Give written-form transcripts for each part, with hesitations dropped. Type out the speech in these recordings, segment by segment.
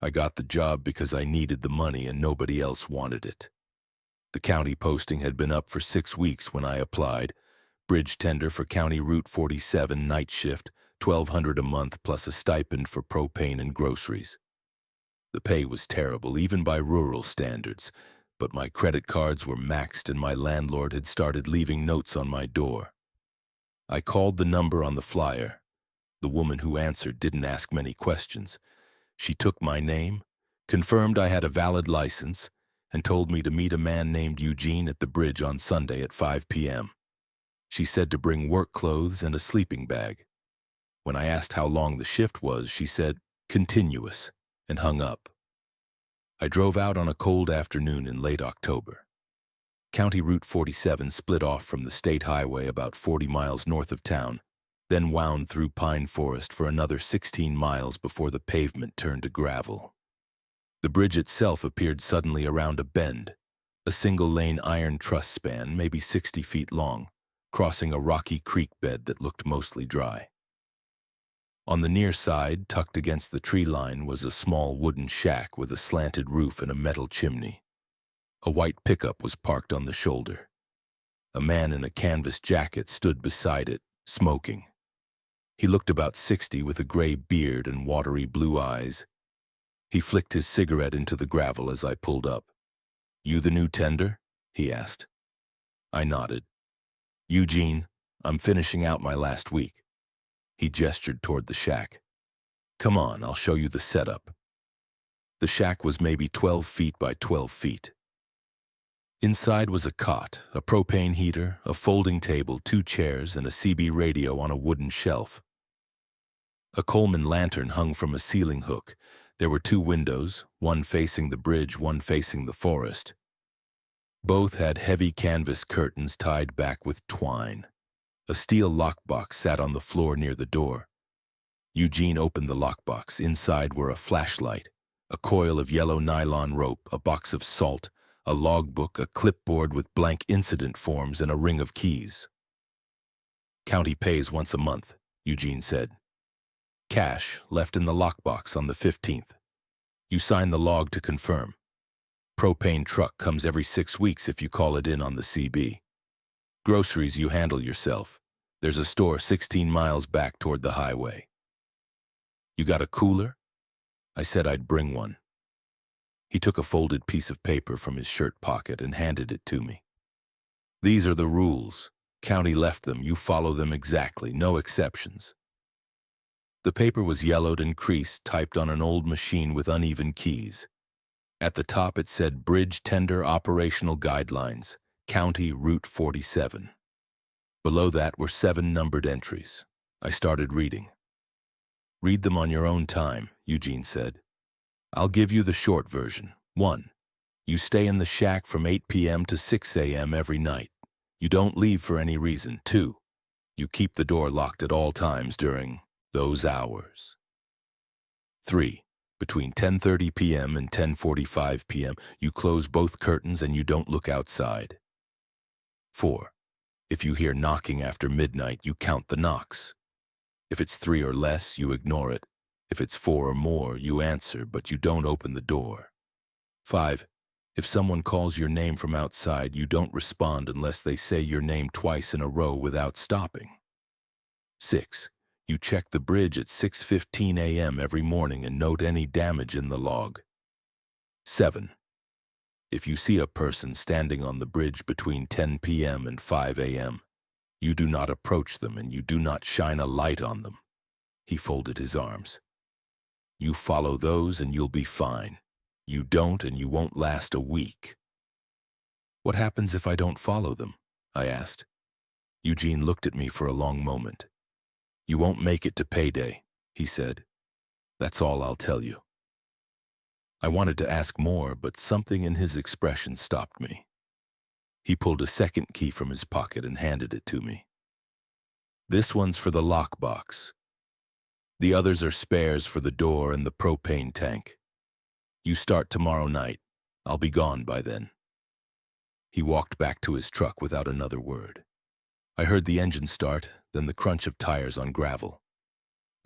I got the job because I needed the money and nobody else wanted it. The county posting had been up for 6 weeks when I applied. Bridge tender for County Route 47 night shift, $1,200 a month plus a stipend for propane and groceries. The pay was terrible, even by rural standards, but my credit cards were maxed and my landlord had started leaving notes on my door. I called the number on the flyer. The woman who answered didn't ask many questions. She took my name, confirmed I had a valid license, and told me to meet a man named Eugene at the bridge on Sunday at 5 p.m. She said to bring work clothes and a sleeping bag. When I asked how long the shift was, she said, "Continuous," and hung up. I drove out on a cold afternoon in late October. County Route 47 split off from the state highway about 40 miles north of town, then wound through pine forest for another 16 miles before the pavement turned to gravel. The bridge itself appeared suddenly around a bend, a single-lane iron truss span, maybe 60 feet long, crossing a rocky creek bed that looked mostly dry. On the near side, tucked against the tree line, was a small wooden shack with a slanted roof and a metal chimney. A white pickup was parked on the shoulder. A man in a canvas jacket stood beside it, smoking. He looked about 60 with a gray beard and watery blue eyes. He flicked his cigarette into the gravel as I pulled up. "You the new tender?" he asked. I nodded. "Eugene, I'm finishing out my last week." He gestured toward the shack. "Come on, I'll show you the setup." The shack was maybe 12 feet by 12 feet. Inside was a cot, a propane heater, a folding table, 2 chairs, and a CB radio on a wooden shelf. A Coleman lantern hung from a ceiling hook. There were 2 windows, one facing the bridge, one facing the forest. Both had heavy canvas curtains tied back with twine. A steel lockbox sat on the floor near the door. Eugene opened the lockbox. Inside were a flashlight, a coil of yellow nylon rope, a box of salt, a logbook, a clipboard with blank incident forms, and a ring of keys. "County pays once a month," Eugene said. "Cash left in the lockbox on the 15th. You sign the log to confirm. Propane truck comes every 6 weeks if you call it in on the CB. Groceries you handle yourself. There's a store 16 miles back toward the highway." "You got a cooler?" I said I'd bring one. He took a folded piece of paper from his shirt pocket and handed it to me. "These are the rules. County left them. You follow them exactly, no exceptions." The paper was yellowed and creased, typed on an old machine with uneven keys. At the top it said Bridge Tender Operational Guidelines, County Route 47. Below that were 7 numbered entries. I started reading. "Read them on your own time," Eugene said. "I'll give you the short version. 1. You stay in the shack from 8 p.m. to 6 a.m. every night. You don't leave for any reason. 2. You keep the door locked at all times during those hours. 3. Between 10:30 p.m. and 10:45 p.m., you close both curtains and you don't look outside. 4. If you hear knocking after midnight, you count the knocks. If it's 3 or less, you ignore it. If it's 4 or more, you answer, but you don't open the door. 5. If someone calls your name from outside, you don't respond unless they say your name twice in a row without stopping. 6. You check the bridge at 6:15 a.m. every morning and note any damage in the log. 7. If you see a person standing on the bridge between 10 p.m. and 5 a.m., you do not approach them and you do not shine a light on them." He folded his arms. "You follow those and you'll be fine. You don't and you won't last a week." "What happens if I don't follow them?" I asked. Eugene looked at me for a long moment. "You won't make it to payday," he said. "That's all I'll tell you." I wanted to ask more, but something in his expression stopped me. He pulled a second key from his pocket and handed it to me. "This one's for the lockbox. The others are spares for the door and the propane tank. You start tomorrow night. I'll be gone by then." He walked back to his truck without another word. I heard the engine start, then the crunch of tires on gravel.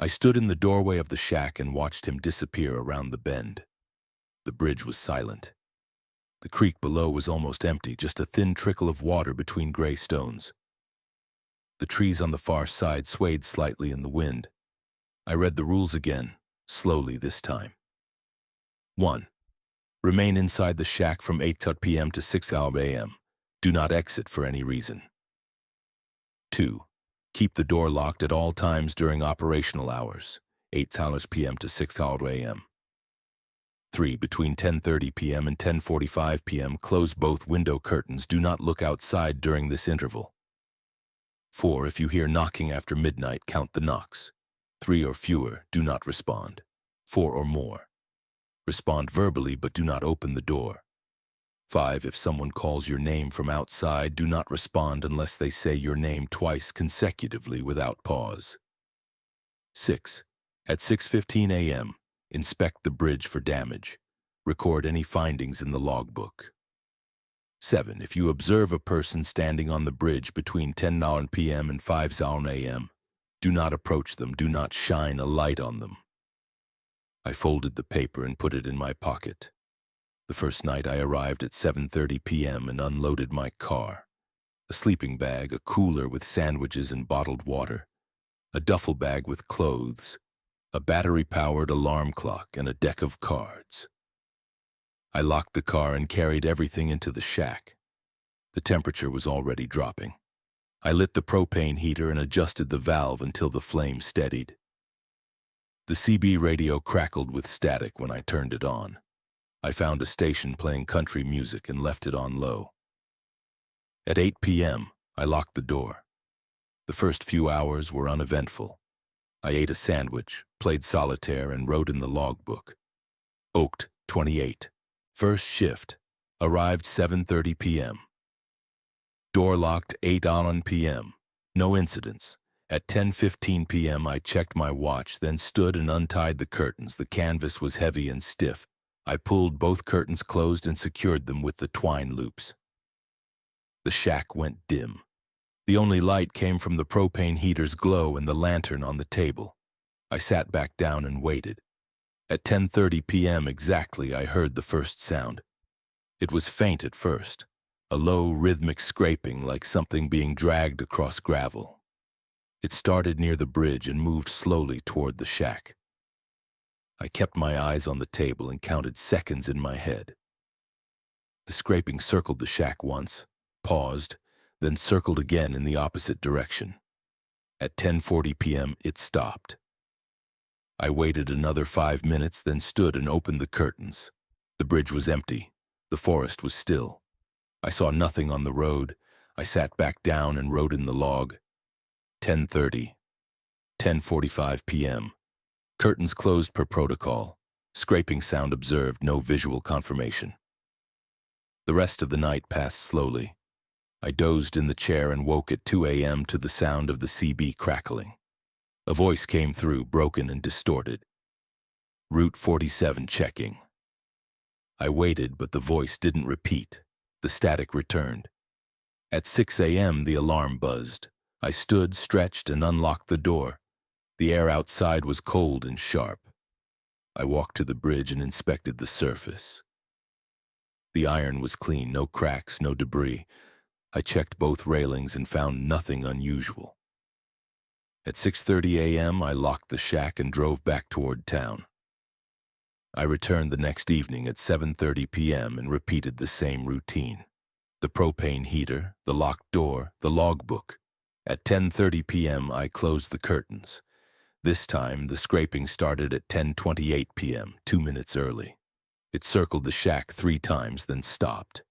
I stood in the doorway of the shack and watched him disappear around the bend. The bridge was silent. The creek below was almost empty, just a thin trickle of water between gray stones. The trees on the far side swayed slightly in the wind. I read the rules again, slowly this time. 1. Remain inside the shack from 8 p.m. to 6 a.m. Do not exit for any reason. 2. Keep the door locked at all times during operational hours, 8 p.m. to 6 a.m. 3. Between 10:30 p.m. and 10:45 p.m. close both window curtains. Do not look outside during this interval. 4. If you hear knocking after midnight, count the knocks. 3 or fewer, do not respond. 4 or more. Respond verbally, but do not open the door. 5. If someone calls your name from outside, do not respond unless they say your name twice consecutively without pause. 6. At 6:15 a.m., inspect the bridge for damage. Record any findings in the logbook. 7. If you observe a person standing on the bridge between 10 p.m. and 5 a.m., do not approach them. Do not shine a light on them. I folded the paper and put it in my pocket. The first night I arrived at 7:30 p.m. and unloaded my car. A sleeping bag, a cooler with sandwiches and bottled water, a duffel bag with clothes, a battery-powered alarm clock, and a deck of cards. I locked the car and carried everything into the shack. The temperature was already dropping. I lit the propane heater and adjusted the valve until the flame steadied. The CB radio crackled with static when I turned it on. I found a station playing country music and left it on low. At 8 p.m., I locked the door. The first few hours were uneventful. I ate a sandwich, played solitaire, and wrote in the logbook. Oaked, 28. First shift. Arrived 7:30 p.m. Door locked 8 p.m. No incidents. At 10:15 p.m. I checked my watch, then stood and untied the curtains. The canvas was heavy and stiff. I pulled both curtains closed and secured them with the twine loops. The shack went dim. The only light came from the propane heater's glow and the lantern on the table. I sat back down and waited. At 10:30 p.m. exactly, I heard the first sound. It was faint at first, a low rhythmic scraping like something being dragged across gravel. It started near the bridge and moved slowly toward the shack. I kept my eyes on the table and counted seconds in my head. The scraping circled the shack once, paused, then circled again in the opposite direction. At 10:40 p.m., it stopped. I waited another 5 minutes, then stood and opened the curtains. The bridge was empty. The forest was still. I saw nothing on the road. I sat back down and wrote in the log. 10:30. 10:45 p.m. Curtains closed per protocol. Scraping sound observed, no visual confirmation. The rest of the night passed slowly. I dozed in the chair and woke at 2 a.m. to the sound of the CB crackling. A voice came through, broken and distorted. Route 47 checking. I waited, but the voice didn't repeat. The static returned. At 6 a.m. the alarm buzzed. I stood, stretched, and unlocked the door. The air outside was cold and sharp. I walked to the bridge and inspected the surface. The iron was clean, no cracks, no debris. I checked both railings and found nothing unusual. At 6:30 a.m., I locked the shack and drove back toward town. I returned the next evening at 7:30 p.m. and repeated the same routine. The propane heater, the locked door, the logbook. At 10:30 p.m., I closed the curtains. This time, the scraping started at 10:28 p.m., 2 minutes early. It circled the shack 3 times, then stopped.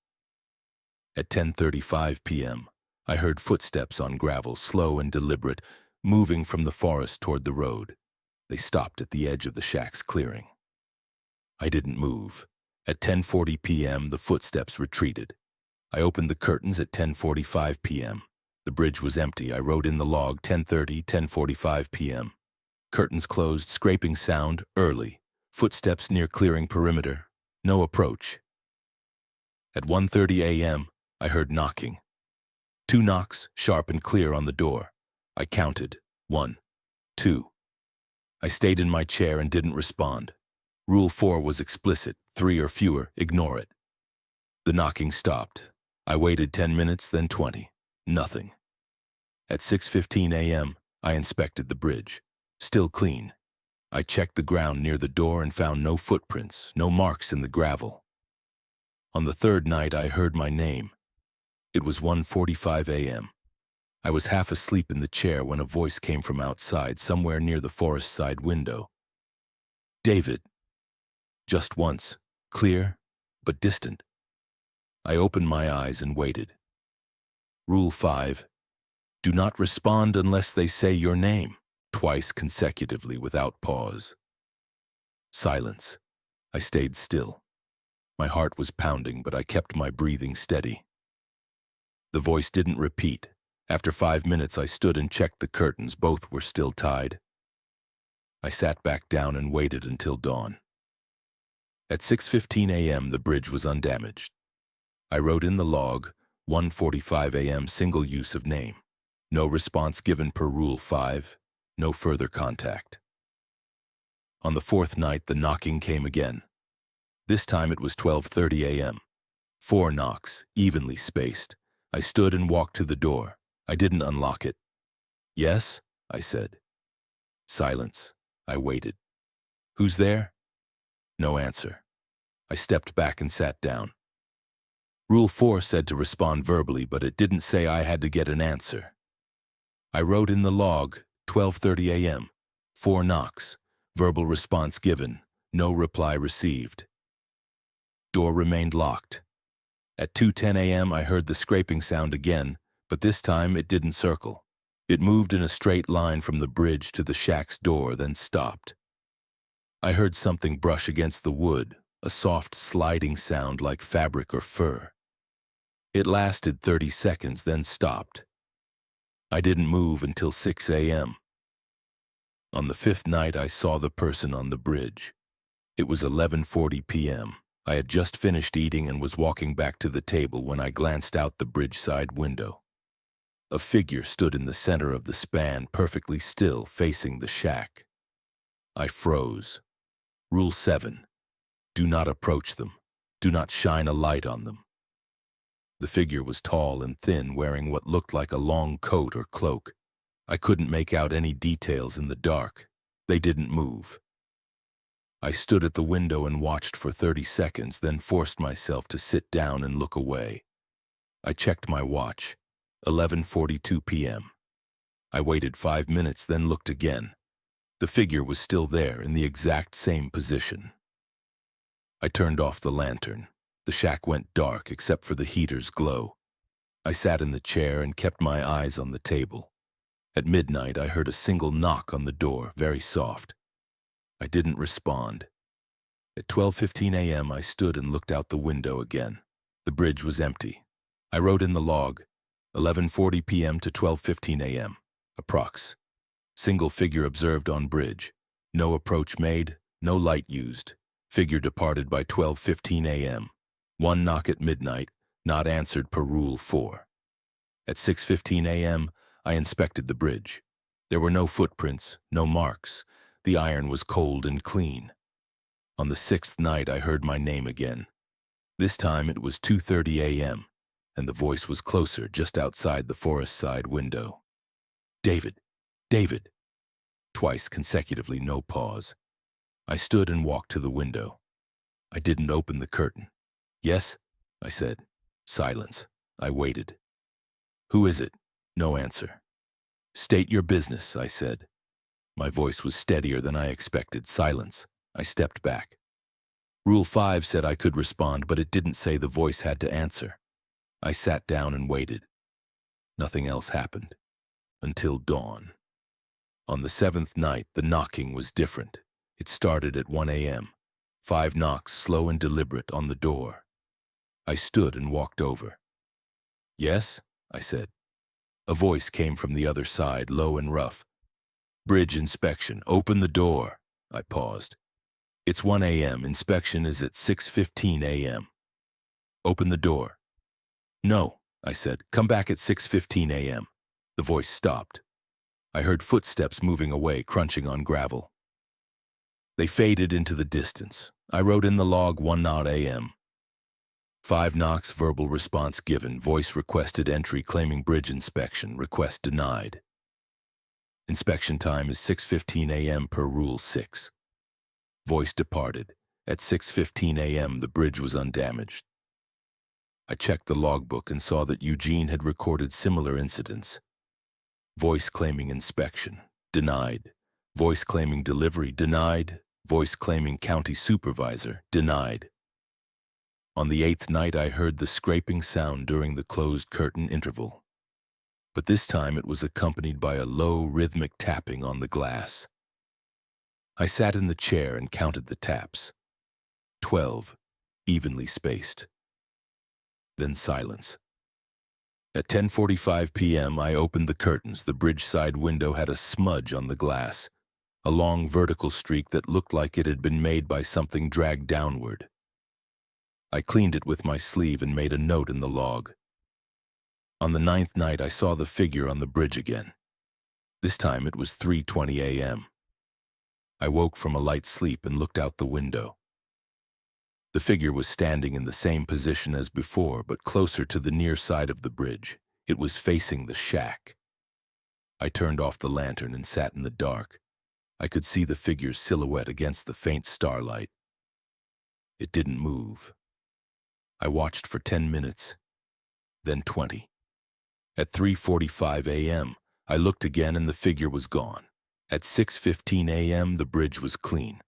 At 10:35 p.m., I heard footsteps on gravel, slow and deliberate, moving from the forest toward the road. They stopped at the edge of the shack's clearing. I didn't move. At 10:40 p.m., the footsteps retreated. I opened the curtains at 10:45 p.m. The bridge was empty. I wrote in the log 10:30, 10:45 p.m. Curtains closed, scraping sound, early. Footsteps near clearing perimeter. No approach. At 1:30 a.m., I heard knocking. 2 knocks, sharp and clear on the door. I counted. 1, 2. I stayed in my chair and didn't respond. Rule 4 was explicit: 3 or fewer, ignore it. The knocking stopped. I waited 10 minutes, then 20. Nothing. At 6:15 a.m., I inspected the bridge. Still clean. I checked the ground near the door and found no footprints, no marks in the gravel. On the third night, I heard my name. It was 1:45 a.m. I was half asleep in the chair when a voice came from outside, somewhere near the forest side window. David. Just once, clear, but distant. I opened my eyes and waited. Rule 5. Do not respond unless they say your name, twice consecutively without pause. Silence. I stayed still. My heart was pounding, but I kept my breathing steady. The voice didn't repeat. After 5 minutes, I stood and checked the curtains. Both were still tied. I sat back down and waited until dawn. At 6:15 a.m., the bridge was undamaged. I wrote in the log, 1:45 a.m., single use of name. No response given per Rule 5. No further contact. On the fourth night, the knocking came again. This time it was 12:30 a.m. 4 knocks, evenly spaced. I stood and walked to the door. I didn't unlock it. Yes, I said. Silence. I waited. Who's there? No answer. I stepped back and sat down. Rule 4 said to respond verbally, but it didn't say I had to get an answer. I wrote in the log, 12:30 a.m., 4 knocks, verbal response given, no reply received. Door remained locked. At 2:10 a.m., I heard the scraping sound again, but this time it didn't circle. It moved in a straight line from the bridge to the shack's door, then stopped. I heard something brush against the wood, a soft sliding sound like fabric or fur. It lasted 30 seconds, then stopped. I didn't move until 6 a.m. On the 5th night, I saw the person on the bridge. It was 11:40 p.m. I had just finished eating and was walking back to the table when I glanced out the bridge side window. A figure stood in the center of the span, perfectly still, facing the shack. I froze. Rule 7. Do not approach them. Do not shine a light on them. The figure was tall and thin, wearing what looked like a long coat or cloak. I couldn't make out any details in the dark. They didn't move. I stood at the window and watched for 30 seconds, then forced myself to sit down and look away. I checked my watch. 11:42 p.m. I waited 5 minutes, then looked again. The figure was still there in the exact same position. I turned off the lantern. The shack went dark except for the heater's glow. I sat in the chair and kept my eyes on the table. At midnight, I heard a single knock on the door, very soft. I didn't respond. At 12:15 a.m., I stood and looked out the window again. The bridge was empty. I wrote in the log, 11:40 p.m. to 12:15 a.m. Approx. Single figure observed on bridge. No approach made, no light used. Figure departed by 12:15 a.m. 1 knock at midnight, not answered per Rule 4. At 6:15 a.m., I inspected the bridge. There were no footprints, no marks. The iron was cold and clean. On the 6th night, I heard my name again. This time it was 2:30 a.m., and the voice was closer, just outside the forest side window. David, David. Twice consecutively, no pause. I stood and walked to the window. I didn't open the curtain. Yes, I said. Silence. I waited. Who is it? No answer. State your business, I said. My voice was steadier than I expected. Silence. I stepped back. Rule 5 said I could respond, but it didn't say the voice had to answer. I sat down and waited. Nothing else happened. Until dawn. On the 7th night, the knocking was different. It started at 1 a.m. 5 knocks, slow and deliberate, on the door. I stood and walked over. Yes, I said. A voice came from the other side, low and rough. Bridge inspection. Open the door. I paused. It's 1 a.m. Inspection is at 6:15 a.m. Open the door. No, I said. Come back at 6:15 a.m. The voice stopped. I heard footsteps moving away, crunching on gravel. They faded into the distance. I wrote in the log 1:00 a.m. 5 knocks, verbal response given, voice requested entry claiming bridge inspection, request denied. Inspection time is 6:15 a.m. per Rule 6. Voice departed. At 6:15 a.m. the bridge was undamaged. I checked the logbook and saw that Eugene had recorded similar incidents. Voice claiming inspection, denied. Voice claiming delivery, denied. Voice claiming county supervisor, denied. On the 8th night I heard the scraping sound during the closed curtain interval. But this time it was accompanied by a low, rhythmic tapping on the glass. I sat in the chair and counted the taps. 12, evenly spaced. Then silence. At 10:45 p.m. I opened the curtains. The bridge side window had a smudge on the glass, a long vertical streak that looked like it had been made by something dragged downward. I cleaned it with my sleeve and made a note in the log. On the 9th night I saw the figure on the bridge again. This time it was 3:20 a.m. I woke from a light sleep and looked out the window. The figure was standing in the same position as before, but closer to the near side of the bridge. It was facing the shack. I turned off the lantern and sat in the dark. I could see the figure's silhouette against the faint starlight. It didn't move. I watched for 10 minutes, then 20. At 3:45 a.m., I looked again and the figure was gone. At 6:15 a.m., the bridge was clean.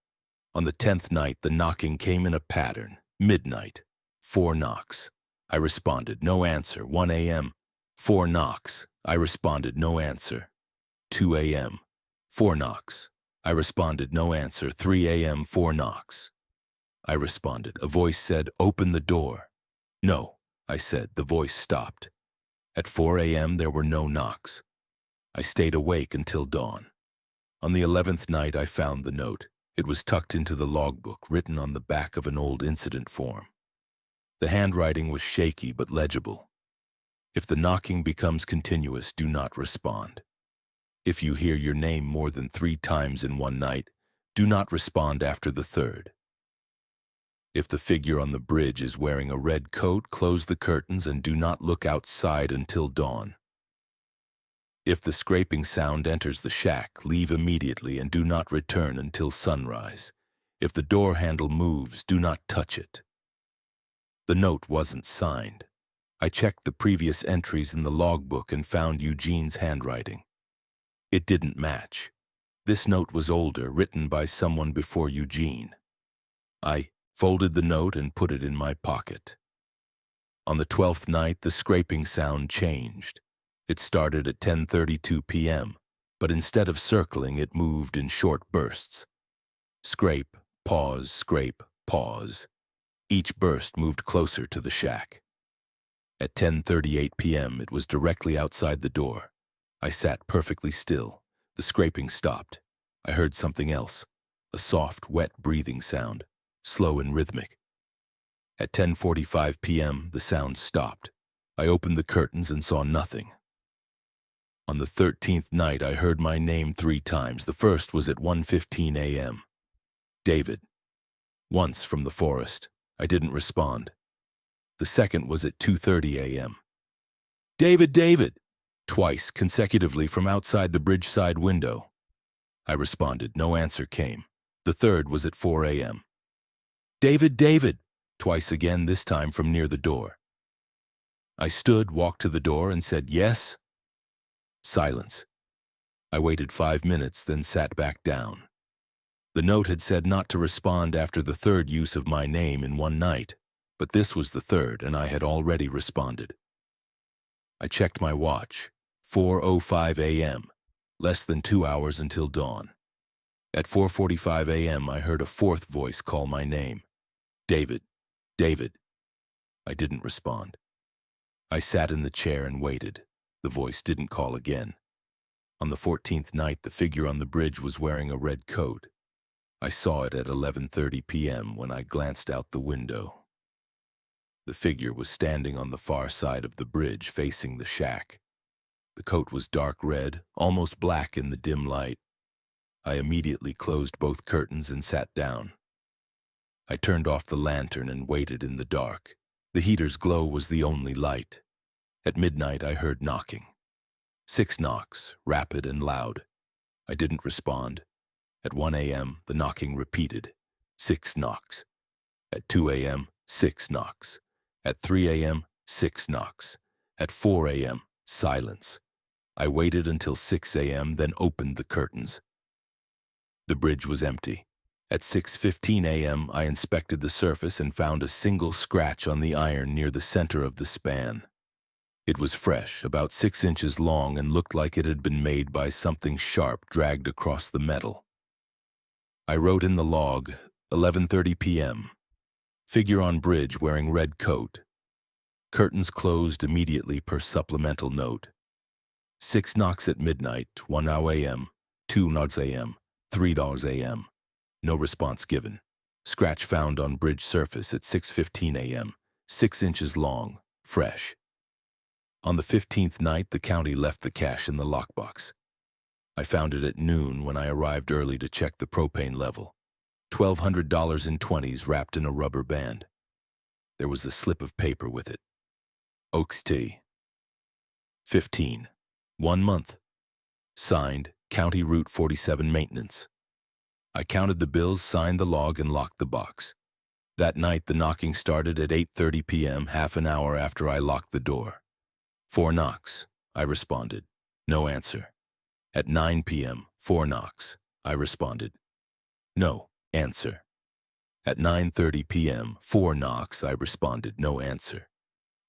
On the 10th night, the knocking came in a pattern. Midnight. 4 knocks. I responded, no answer. 1 a.m. 4 knocks. I responded, no answer. 2 a.m. 4 knocks. I responded, no answer. 3 a.m. 4 knocks. I responded. A voice said, open the door. No, I said. The voice stopped. At 4 a.m. there were no knocks. I stayed awake until dawn. On the 11th night, I found the note. It was tucked into the logbook, written on the back of an old incident form. The handwriting was shaky but legible. If the knocking becomes continuous, do not respond. If you hear your name more than 3 times in one night, do not respond after the 3rd. If the figure on the bridge is wearing a red coat, close the curtains and do not look outside until dawn. If the scraping sound enters the shack, leave immediately and do not return until sunrise. If the door handle moves, do not touch it. The note wasn't signed. I checked the previous entries in the logbook and found Eugene's handwriting. It didn't match. This note was older, written by someone before Eugene. I folded the note and put it in my pocket. On the 12th night, the scraping sound changed. It started at 10:32 p.m., but instead of circling, it moved in short bursts. Scrape, pause. Each burst moved closer to the shack. At 10:38 p.m., it was directly outside the door. I sat perfectly still. The scraping stopped. I heard something else, a soft, wet breathing sound, slow and rhythmic. At 10:45 p.m., the sound stopped. I opened the curtains and saw nothing. On the 13th night, I heard my name 3 times. The first was at 1:15 a.m. David. Once from the forest. I didn't respond. The second was at 2:30 a.m. David, David! Twice, consecutively from outside the bridge side window. I responded. No answer came. The third was at 4 a.m. David, David! Twice again, this time from near the door. I stood, walked to the door, and said, yes. Silence. I waited 5 minutes, then sat back down. The note had said not to respond after the 3rd use of my name in one night, but this was the 3rd, and I had already responded. I checked my watch. 4:05 a.m., less than 2 hours until dawn. At 4:45 a.m., I heard a 4th voice call my name. David, David. I didn't respond. I sat in the chair and waited. The voice didn't call again. On the 14th night, the figure on the bridge was wearing a red coat. I saw it at 11:30 p.m. when I glanced out the window. The figure was standing on the far side of the bridge facing the shack. The coat was dark red, almost black in the dim light. I immediately closed both curtains and sat down. I turned off the lantern and waited in the dark. The heater's glow was the only light. At midnight, I heard knocking. 6 knocks, rapid and loud. I didn't respond. At 1 a.m., the knocking repeated. 6 knocks. At 2 a.m., 6 knocks. At 3 a.m., 6 knocks. At 4 a.m., silence. I waited until 6 a.m., then opened the curtains. The bridge was empty. At 6:15 a.m., I inspected the surface and found a single scratch on the iron near the center of the span. It was fresh, about 6 inches long, and looked like it had been made by something sharp dragged across the metal. I wrote in the log, 11:30 p.m. Figure on bridge wearing red coat. Curtains closed immediately per supplemental note. 6 knocks at midnight, 1 a.m., 2 knocks a.m., 3 knocks a.m. No response given. Scratch found on bridge surface at 6:15 a.m., 6 inches long, fresh. On the 15th night, the county left the cash in the lockbox. I found it at noon when I arrived early to check the propane level. $1,200 in 20s wrapped in a rubber band. There was a slip of paper with it. Oaks T. 15. 1 month. Signed, County Route 47 Maintenance. I counted the bills, signed the log, and locked the box. That night, the knocking started at 8:30 p.m., half an hour after I locked the door. 4 knocks. I responded. No answer. At 9 p.m., 4 knocks. I responded. No answer. At 9:30 p.m., 4 knocks. I responded. No answer.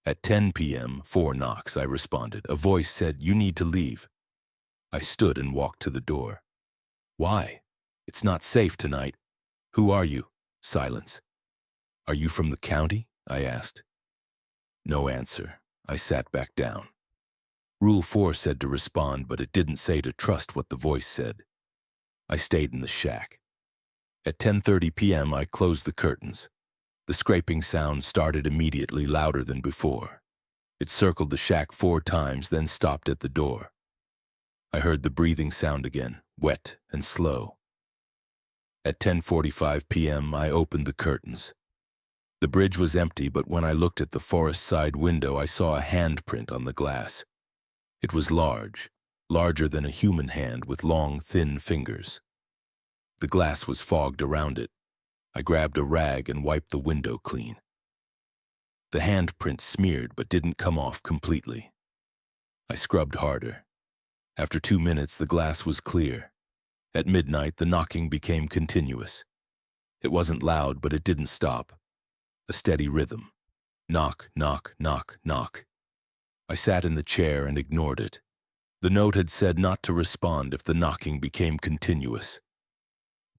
At 10 p.m., 4 knocks. I responded. A voice said, "You need to leave." I stood and walked to the door. Why? It's not safe tonight. Who are you? Silence. Are you from the county? I asked. No answer. I sat back down. Rule 4 said to respond, but it didn't say to trust what the voice said. I stayed in the shack. At 10:30 p.m., I closed the curtains. The scraping sound started immediately, louder than before. It circled the shack 4 times, then stopped at the door. I heard the breathing sound again, wet and slow. At 10:45 p.m., I opened the curtains. The bridge was empty, but when I looked at the forest side window, I saw a handprint on the glass. It was large, larger than a human hand with long, thin fingers. The glass was fogged around it. I grabbed a rag and wiped the window clean. The handprint smeared but didn't come off completely. I scrubbed harder. After 2 minutes, the glass was clear. At midnight, the knocking became continuous. It wasn't loud, but it didn't stop. A steady rhythm. Knock, knock, knock, knock. I sat in the chair and ignored it. The note had said not to respond if the knocking became continuous.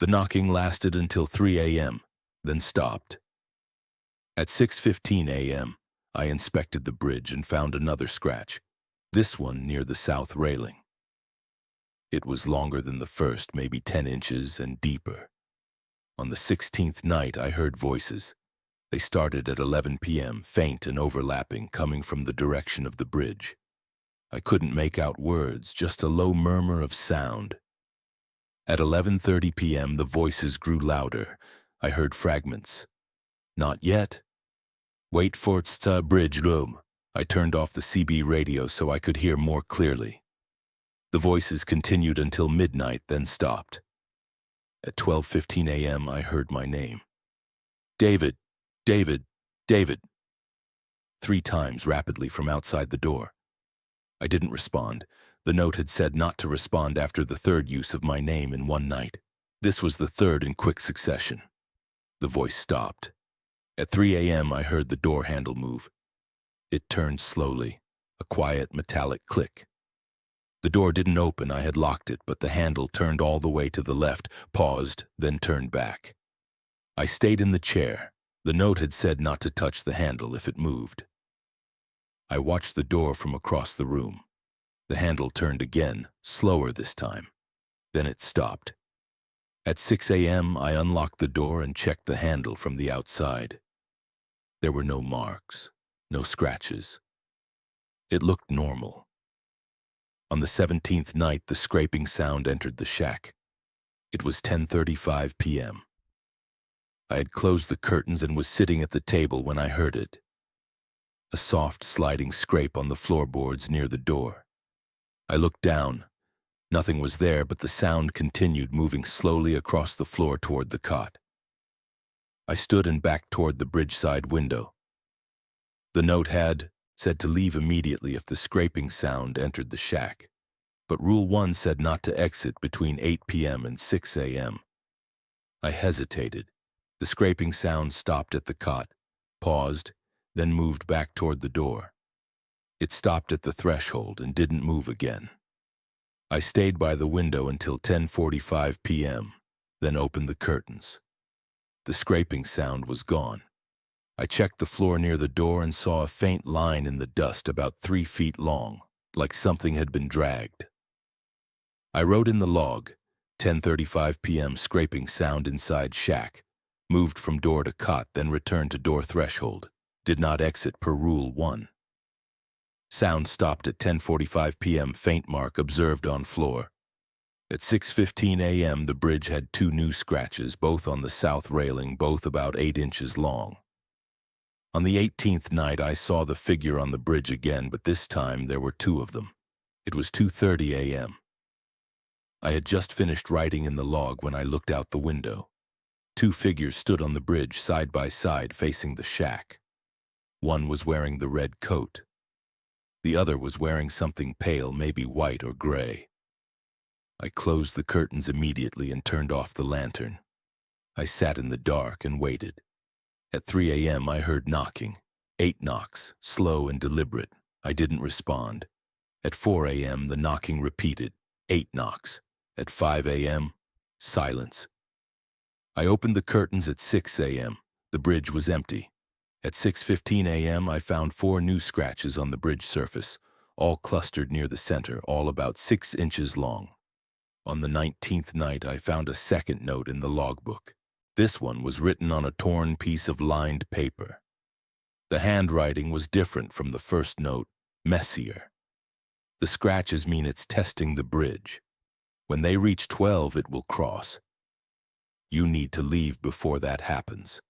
The knocking lasted until 3 a.m., then stopped. At 6:15 a.m., I inspected the bridge and found another scratch, this one near the south railing. It was longer than the first, maybe 10 inches, and deeper. On the 16th night, I heard voices. They started at 11 p.m., faint and overlapping, coming from the direction of the bridge. I couldn't make out words, just a low murmur of sound. At 11:30 p.m., the voices grew louder. I heard fragments. Not yet. Wait for it's bridge room. I turned off the CB radio so I could hear more clearly. The voices continued until midnight, then stopped. At 12:15 a.m., I heard my name. David, David, David. 3 times rapidly from outside the door. I didn't respond. The note had said not to respond after the 3rd use of my name in one night. This was the 3rd in quick succession. The voice stopped. At 3 a.m., I heard the door handle move. It turned slowly, a quiet metallic click. The door didn't open. I had locked it, but the handle turned all the way to the left, paused, then turned back. I stayed in the chair. The note had said not to touch the handle if it moved. I watched the door from across the room. The handle turned again, slower this time. Then it stopped. At 6 a.m., I unlocked the door and checked the handle from the outside. There were no marks, no scratches. It looked normal. On the 17th night, the scraping sound entered the shack. It was 10:35 p.m. I had closed the curtains and was sitting at the table when I heard it. A soft sliding scrape on the floorboards near the door. I looked down. Nothing was there, but the sound continued, moving slowly across the floor toward the cot. I stood and backed toward the bridge-side window. The note had said to leave immediately if the scraping sound entered the shack, but Rule 1 said not to exit between 8 p.m. and 6 a.m. I hesitated. The scraping sound stopped at the cot, paused, then moved back toward the door. It stopped at the threshold and didn't move again. I stayed by the window until 10:45 p.m., then opened the curtains. The scraping sound was gone. I checked the floor near the door and saw a faint line in the dust about 3 feet long, like something had been dragged. I wrote in the log, 10:35 p.m. scraping sound inside shack, moved from door to cot, then returned to door threshold, did not exit per Rule 1. Sound stopped at 10:45 p.m. faint mark observed on floor. At 6:15 a.m. the bridge had 2 new scratches, both on the south railing, both about 8 inches long. On the 18th night I saw the figure on the bridge again, but this time there were 2 of them. It was 2:30 a.m. I had just finished writing in the log when I looked out the window. 2 figures stood on the bridge side by side facing the shack. One was wearing the red coat. The other was wearing something pale, maybe white or gray. I closed the curtains immediately and turned off the lantern. I sat in the dark and waited. At 3 a.m. I heard knocking. 8 knocks, slow and deliberate. I didn't respond. At 4 a.m. the knocking repeated. 8 knocks. At 5 a.m., silence. I opened the curtains at 6 a.m. The bridge was empty. At 6:15 a.m. I found 4 new scratches on the bridge surface, all clustered near the center, all about 6 inches long. On the 19th night I found a second note in the logbook. This one was written on a torn piece of lined paper. The handwriting was different from the first note, messier. The scratches mean it's testing the bridge. When they reach 12, it will cross. You need to leave before that happens.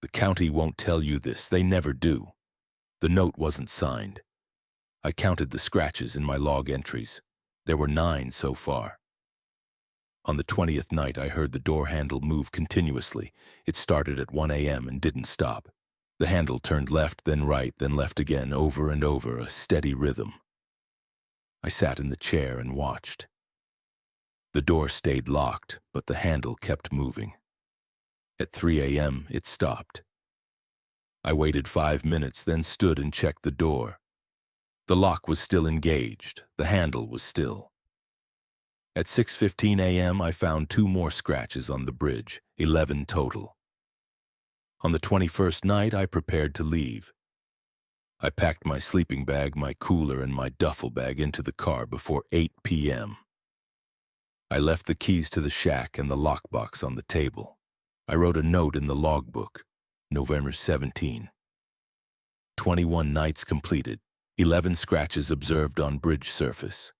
The county won't tell you this, they never do. The note wasn't signed. I counted the scratches in my log entries. There were 9 so far. On the 20th night, I heard the door handle move continuously. It started at 1 a.m. and didn't stop. The handle turned left, then right, then left again, over and over, a steady rhythm. I sat in the chair and watched. The door stayed locked, but the handle kept moving. At 3 a.m., it stopped. I waited 5 minutes, then stood and checked the door. The lock was still engaged. The handle was still. At 6:15 a.m., I found 2 more scratches on the bridge, 11 total. On the 21st night, I prepared to leave. I packed my sleeping bag, my cooler, and my duffel bag into the car before 8 p.m. I left the keys to the shack and the lockbox on the table. I wrote a note in the logbook, November 17. 21 nights completed, 11 scratches observed on bridge surface.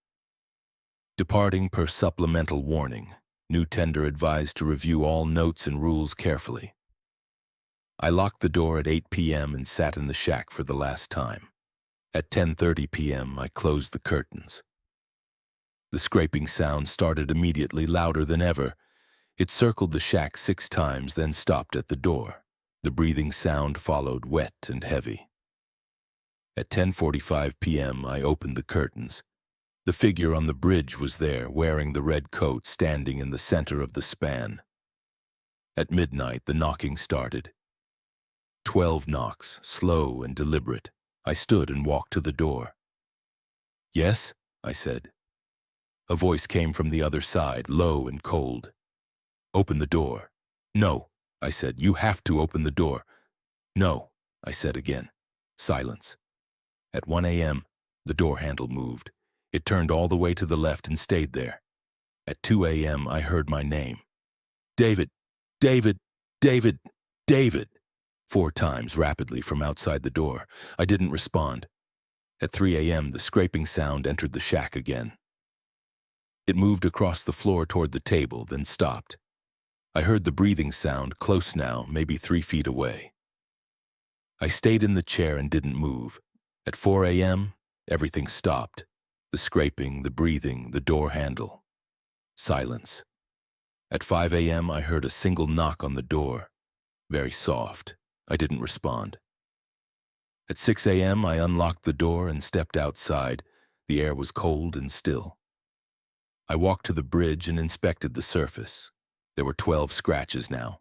Departing per supplemental warning, new tender advised to review all notes and rules carefully. I locked the door at 8 p.m. and sat in the shack for the last time. At 10:30 p.m., I closed the curtains. The scraping sound started immediately, louder than ever. It circled the shack 6 times, then stopped at the door. The breathing sound followed, wet and heavy. At 10:45 p.m., I opened the curtains. The figure on the bridge was there, wearing the red coat, standing in the center of the span. At midnight, the knocking started. 12 knocks, slow and deliberate. I stood and walked to the door. "Yes?" I said. A voice came from the other side, low and cold. "Open the door." "No," I said. "You have to open the door." "No," I said again. Silence. At 1 a.m., the door handle moved. It turned all the way to the left and stayed there. At 2 a.m., I heard my name. "David! David! David! David!" 4 times rapidly from outside the door. I didn't respond. At 3 a.m., the scraping sound entered the shack again. It moved across the floor toward the table, then stopped. I heard the breathing sound, close now, maybe 3 feet away. I stayed in the chair and didn't move. At 4 a.m., everything stopped. The scraping, the breathing, the door handle. Silence. At 5 a.m., I heard a single knock on the door. Very soft. I didn't respond. At 6 a.m., I unlocked the door and stepped outside. The air was cold and still. I walked to the bridge and inspected the surface. There were 12 scratches now.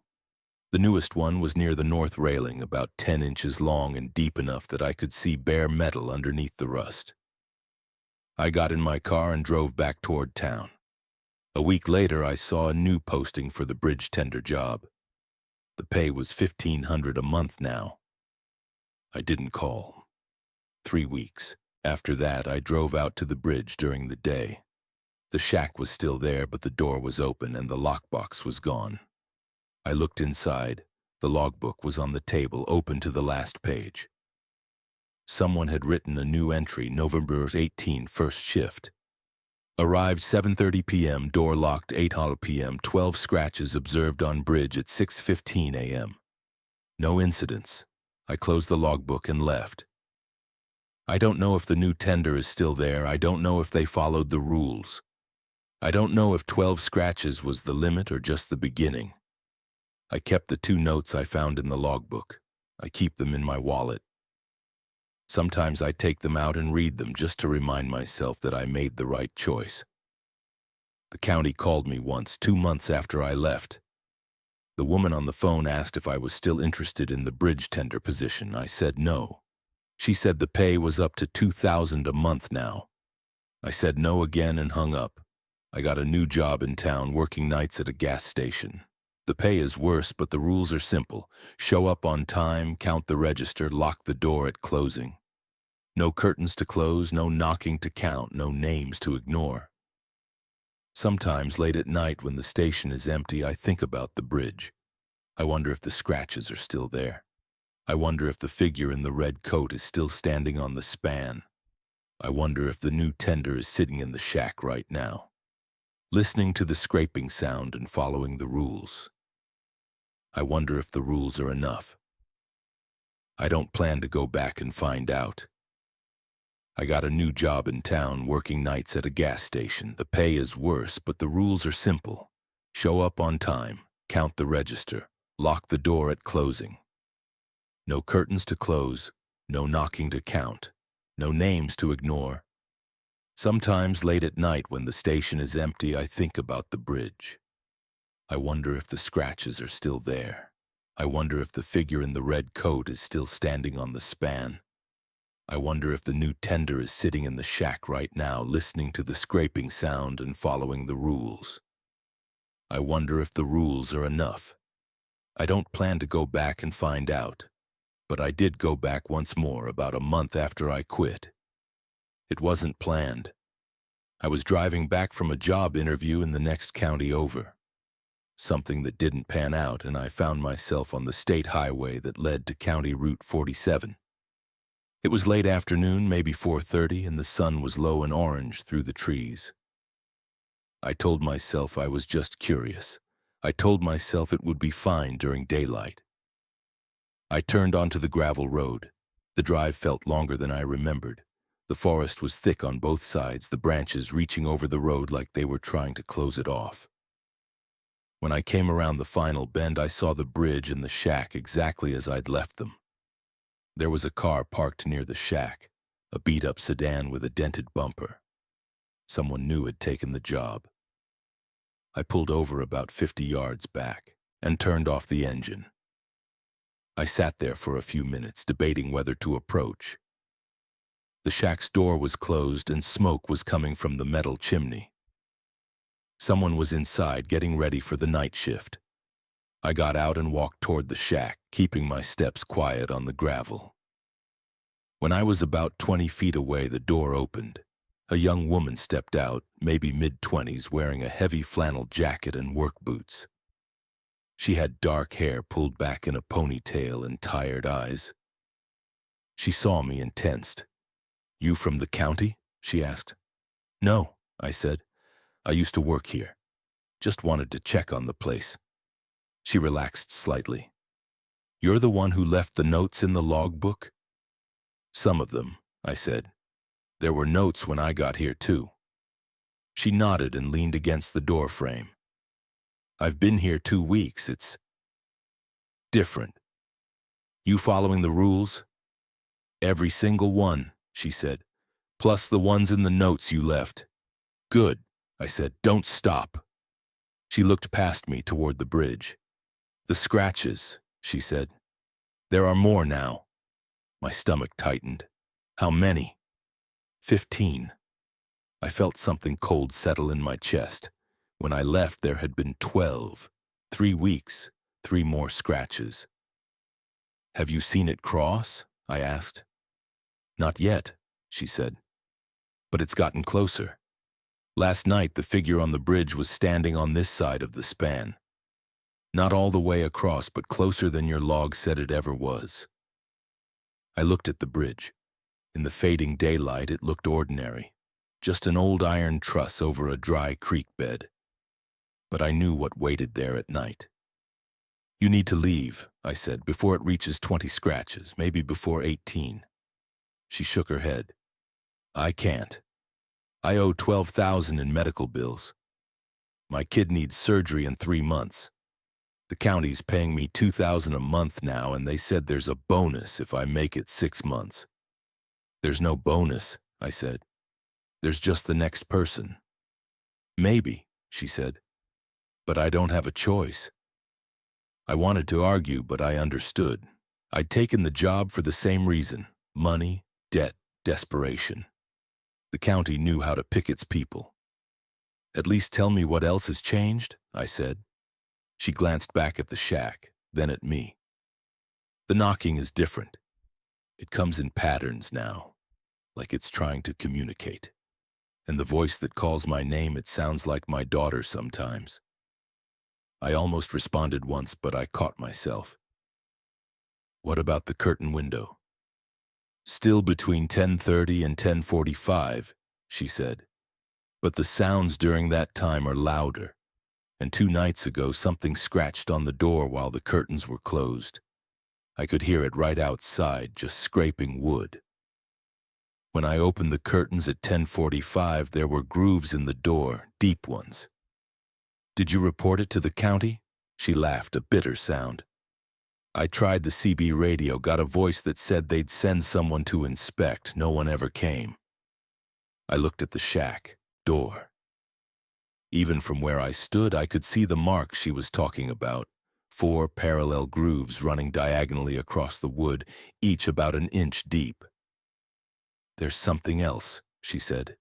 The newest one was near the north railing, about 10 inches long and deep enough that I could see bare metal underneath the rust. I got in my car and drove back toward town. A week later, I saw a new posting for the bridge tender job. The pay was $1,500 a month now. I didn't call. 3 weeks. After that, I drove out to the bridge during the day. The shack was still there, but the door was open and the lockbox was gone. I looked inside. The logbook was on the table, open to the last page. Someone had written a new entry, November 18, first shift. Arrived 7:30 p.m., door locked 8:00 p.m., 12 scratches observed on bridge at 6:15 a.m. No incidents. I closed the logbook and left. I don't know if the new tender is still there. I don't know if they followed the rules. I don't know if 12 scratches was the limit or just the beginning. I kept the 2 notes I found in the logbook. I keep them in my wallet. Sometimes I take them out and read them just to remind myself that I made the right choice. The county called me once, 2 months after I left. The woman on the phone asked if I was still interested in the bridge tender position. I said no. She said the pay was up to $2,000 a month now. I said no again and hung up. I got a new job in town, working nights at a gas station. The pay is worse, but the rules are simple. Show up on time, count the register, lock the door at closing. No curtains to close, no knocking to count, no names to ignore. Sometimes late at night when the station is empty, I think about the bridge. I wonder if the scratches are still there. I wonder if the figure in the red coat is still standing on the span. I wonder if the new tender is sitting in the shack right now, listening to the scraping sound and following the rules. I wonder if the rules are enough. I don't plan to go back and find out. I got a new job in town, working nights at a gas station. The pay is worse, but the rules are simple. Show up on time, count the register, lock the door at closing. No curtains to close, no knocking to count, no names to ignore. Sometimes late at night when the station is empty, I think about the bridge. I wonder if the scratches are still there. I wonder if the figure in the red coat is still standing on the span. I wonder if the new tender is sitting in the shack right now, listening to the scraping sound and following the rules. I wonder if the rules are enough. I don't plan to go back and find out, but I did go back once more about a month after I quit. It wasn't planned. I was driving back from a job interview in the next county over. Something that didn't pan out, and I found myself on the state highway that led to County Route 47. It was late afternoon, maybe 4:30, and the sun was low and orange through the trees. I told myself I was just curious. I told myself it would be fine during daylight. I turned onto the gravel road. The drive felt longer than I remembered. The forest was thick on both sides, the branches reaching over the road like they were trying to close it off. When I came around the final bend, I saw the bridge and the shack exactly as I'd left them. There was a car parked near the shack, a beat-up sedan with a dented bumper. Someone new had taken the job. I pulled over about 50 yards back and turned off the engine. I sat there for a few minutes, debating whether to approach. The shack's door was closed and smoke was coming from the metal chimney. Someone was inside getting ready for the night shift. I got out and walked toward the shack, keeping my steps quiet on the gravel. When I was about 20 feet away, the door opened. A young woman stepped out, maybe mid-20s, wearing a heavy flannel jacket and work boots. She had dark hair pulled back in a ponytail and tired eyes. She saw me and tensed. "You from the county?" she asked. "No," I said. I used to work here. Just wanted to check on the place. She relaxed slightly. You're the one who left the notes in the logbook? Some of them, I said. There were notes when I got here too. She nodded and leaned against the door frame. I've been here 2 weeks. It's different. You following the rules? Every single one, she said, plus the ones in the notes you left. Good, I said. Don't stop. She looked past me toward the bridge. The scratches, she said. There are more now. My stomach tightened. How many? 15. I felt something cold settle in my chest. When I left, there had been 12. 3 weeks, 3 more scratches. Have you seen it cross? I asked. Not yet, she said. But it's gotten closer. Last night, the figure on the bridge was standing on this side of the span. Not all the way across, but closer than your log said it ever was. I looked at the bridge. In the fading daylight, it looked ordinary. Just an old iron truss over a dry creek bed. But I knew what waited there at night. You need to leave, I said, before it reaches 20 scratches, maybe before 18. She shook her head. I can't. I owe $12,000 in medical bills. My kid needs surgery in 3 months. The county's paying me $2,000 a month now, and they said there's a bonus if I make it 6 months. There's no bonus, I said. There's just the next person. Maybe, she said, but I don't have a choice. I wanted to argue, but I understood. I'd taken the job for the same reason: money, debt, desperation. The county knew how to pick its people. At least tell me what else has changed, I said. She glanced back at the shack, then at me. The knocking is different. It comes in patterns now, like it's trying to communicate. And the voice that calls my name, it sounds like my daughter sometimes. I almost responded once, but I caught myself. What about the curtain window? Still between 10:30 and 10:45, she said. But the sounds during that time are louder. And 2 nights ago, something scratched on the door while the curtains were closed. I could hear it right outside, just scraping wood. When I opened the curtains at 10:45, there were grooves in the door, deep ones. Did you report it to the county? She laughed, a bitter sound. I tried the CB radio, got a voice that said they'd send someone to inspect. No one ever came. I looked at the shack, door. Even from where I stood, I could see the marks she was talking about. 4 parallel grooves running diagonally across the wood, each about an inch deep. There's something else, she said.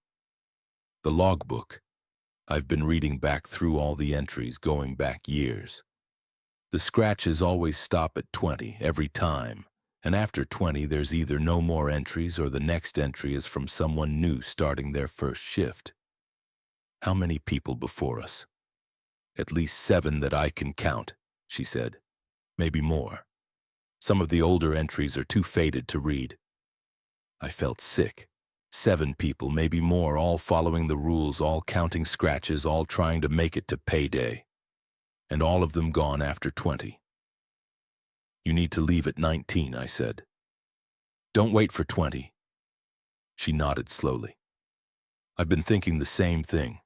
The logbook. I've been reading back through all the entries, going back years. The scratches always stop at 20 every time, and after 20 there's either no more entries or the next entry is from someone new starting their first shift. How many people before us? At least 7 that I can count, she said. Maybe more. Some of the older entries are too faded to read. I felt sick. 7 people, maybe more, all following the rules, all counting scratches, all trying to make it to payday. And all of them gone after 20. You need to leave at 19, I said. Don't wait for 20. She nodded slowly. I've been thinking the same thing.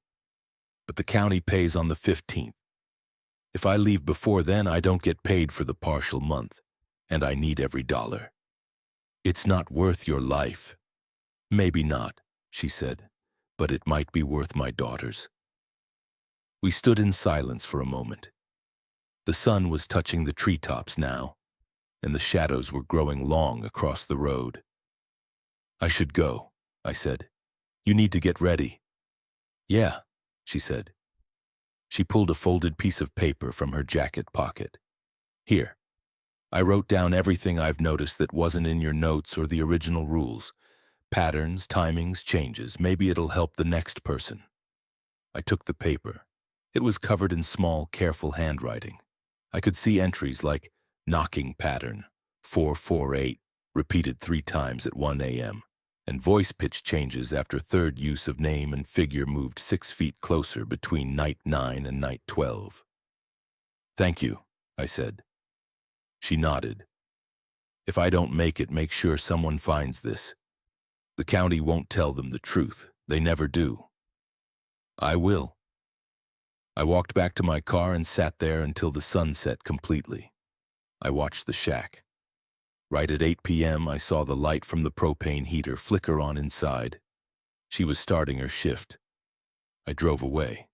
But the county pays on the 15th. If I leave before then, I don't get paid for the partial month, and I need every dollar. It's not worth your life. Maybe not, she said, but it might be worth my daughter's. We stood in silence for a moment. The sun was touching the treetops now, and the shadows were growing long across the road. I should go, I said. You need to get ready. Yeah, she said. She pulled a folded piece of paper from her jacket pocket. Here. I wrote down everything I've noticed that wasn't in your notes or the original rules. Patterns, timings, changes. Maybe it'll help the next person. I took the paper. It was covered in small, careful handwriting. I could see entries like knocking pattern, 448, repeated 3 times at 1 a.m. and voice pitch changes after third use of name and figure moved 6 feet closer between night 9 and night 12. "Thank you," I said. She nodded. "If I don't make it, make sure someone finds this. The county won't tell them the truth. They never do." "I will." I walked back to my car and sat there until the sun set completely. I watched the shack. Right at 8 p.m., I saw the light from the propane heater flicker on inside. She was starting her shift. I drove away.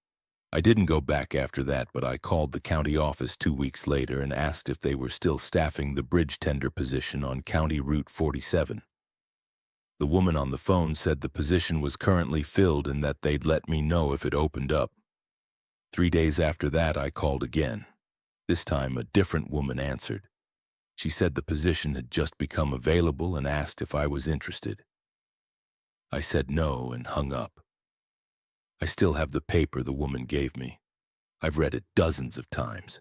I didn't go back after that, but I called the county office 2 weeks later and asked if they were still staffing the bridge tender position on County Route 47. The woman on the phone said the position was currently filled and that they'd let me know if it opened up. 3 days after that, I called again. This time, a different woman answered. She said the position had just become available and asked if I was interested. I said no and hung up. I still have the paper the woman gave me. I've read it dozens of times.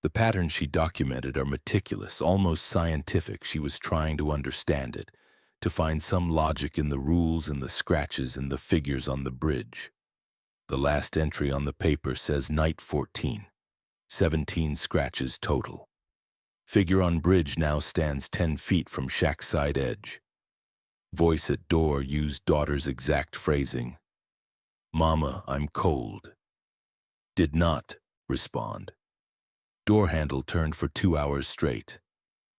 The patterns she documented are meticulous, almost scientific. She was trying to understand it, to find some logic in the rules and the scratches and the figures on the bridge. The last entry on the paper says night 14, 17 scratches total. Figure on bridge now stands 10 feet from shack side edge. Voice at door used daughter's exact phrasing. "Mama, I'm cold." Did not respond. Door handle turned for 2 hours straight.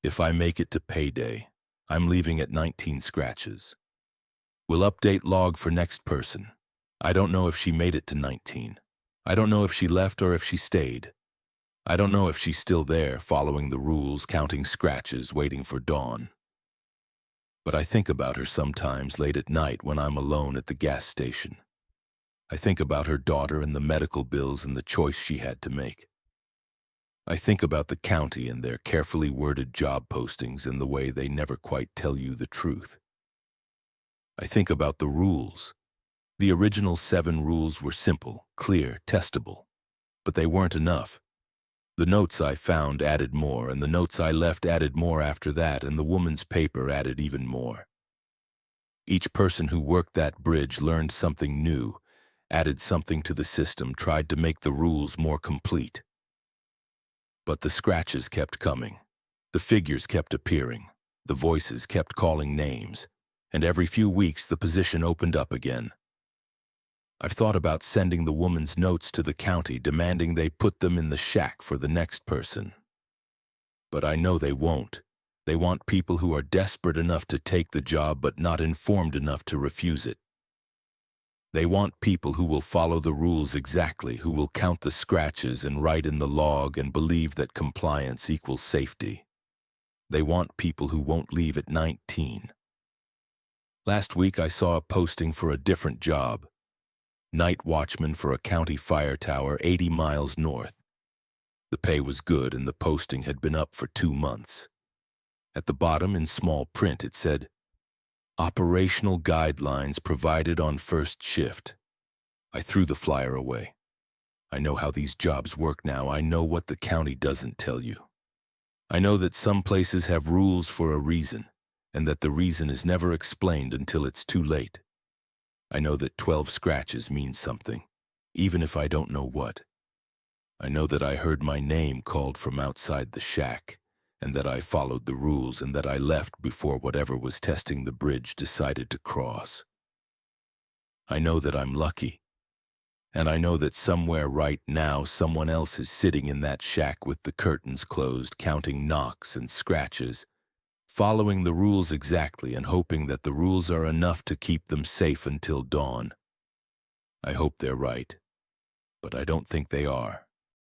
"If I make it to payday, I'm leaving at 19 scratches. Will update log for next person. I don't know if she made it to 19. I don't know if she left or if she stayed. I don't know if she's still there, following the rules, counting scratches, waiting for dawn. But I think about her sometimes late at night when I'm alone at the gas station. I think about her daughter and the medical bills and the choice she had to make. I think about the county and their carefully worded job postings and the way they never quite tell you the truth. I think about the rules. The original 7 rules were simple, clear, testable, but they weren't enough. The notes I found added more, and the notes I left added more after that, and the woman's paper added even more. Each person who worked that bridge learned something new, added something to the system, tried to make the rules more complete. But the scratches kept coming. The figures kept appearing. The voices kept calling names. And every few weeks the position opened up again. I've thought about sending the woman's notes to the county, demanding they put them in the shack for the next person. But I know they won't. They want people who are desperate enough to take the job but not informed enough to refuse it. They want people who will follow the rules exactly, who will count the scratches and write in the log and believe that compliance equals safety. They want people who won't leave at 19. Last week I saw a posting for a different job. Night watchman for a county fire tower 80 miles north. The pay was good and the posting had been up for 2 months. At the bottom in small print it said, "Operational guidelines provided on first shift." I threw the flyer away. I know how these jobs work now. I know what the county doesn't tell you. I know that some places have rules for a reason, and that the reason is never explained until it's too late. I know that 12 scratches means something, even if I don't know what. I know that I heard my name called from outside the shack, and that I followed the rules, and that I left before whatever was testing the bridge decided to cross. I know that I'm lucky, and I know that somewhere right now someone else is sitting in that shack with the curtains closed, counting knocks and scratches, following the rules exactly and hoping that the rules are enough to keep them safe until dawn. I hope they're right, but I don't think they are.